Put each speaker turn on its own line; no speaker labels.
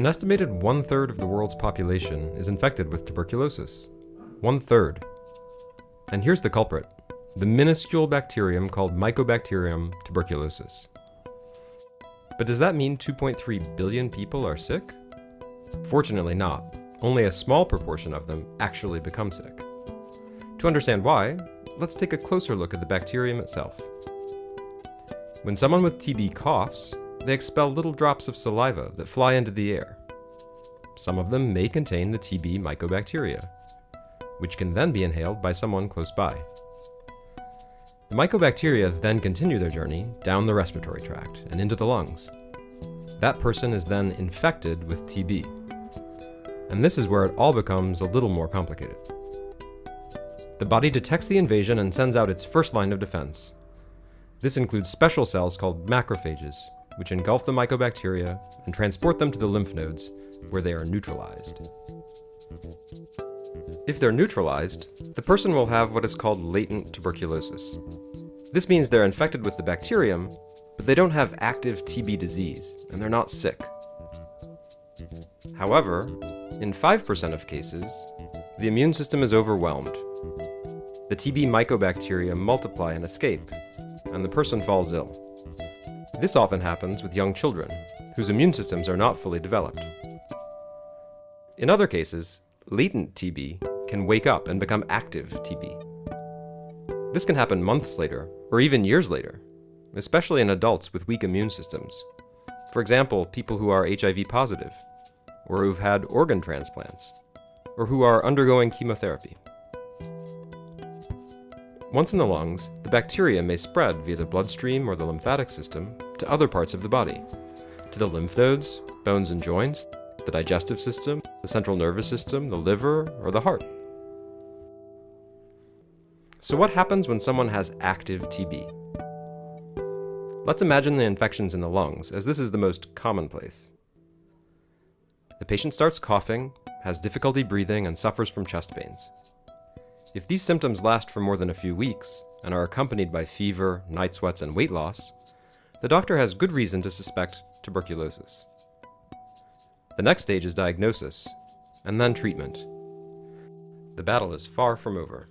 An estimated 1/3 of the world's population is infected with tuberculosis. 1/3. And here's the culprit, the minuscule bacterium called Mycobacterium tuberculosis. But does that mean 2.3 billion people are sick? Fortunately not. Only a small proportion of them actually become sick. To understand why, let's take a closer look at the bacterium itself. When someone with TB coughs, they expel little drops of saliva that fly into the air. Some of them may contain the TB mycobacteria, which can then be inhaled by someone close by. The mycobacteria then continue their journey down the respiratory tract and into the lungs. That person is then infected with TB. And this is where it all becomes a little more complicated. The body detects the invasion and sends out its first line of defense. This includes special cells called macrophages, which engulf the mycobacteria and transport them to the lymph nodes, where they are neutralized. If they're neutralized, the person will have what is called latent tuberculosis. This means they're infected with the bacterium, but they don't have active TB disease, and they're not sick. However, in 5% of cases, the immune system is overwhelmed. The TB mycobacteria multiply and escape, and the person falls ill. This often happens with young children, whose immune systems are not fully developed. In other cases, latent TB can wake up and become active TB. This can happen months later, or even years later, especially in adults with weak immune systems. For example, people who are HIV positive, or who've had organ transplants, or who are undergoing chemotherapy. Once in the lungs, the bacteria may spread via the bloodstream or the lymphatic system to other parts of the body, to the lymph nodes, bones and joints, the digestive system, the central nervous system, the liver, or the heart. So what happens when someone has active TB? Let's imagine the infections in the lungs, as this is the most commonplace. The patient starts coughing, has difficulty breathing, and suffers from chest pains. If these symptoms last for more than a few weeks, and are accompanied by fever, night sweats, and weight loss, the doctor has good reason to suspect tuberculosis. The next stage is diagnosis, and then treatment. The battle is far from over.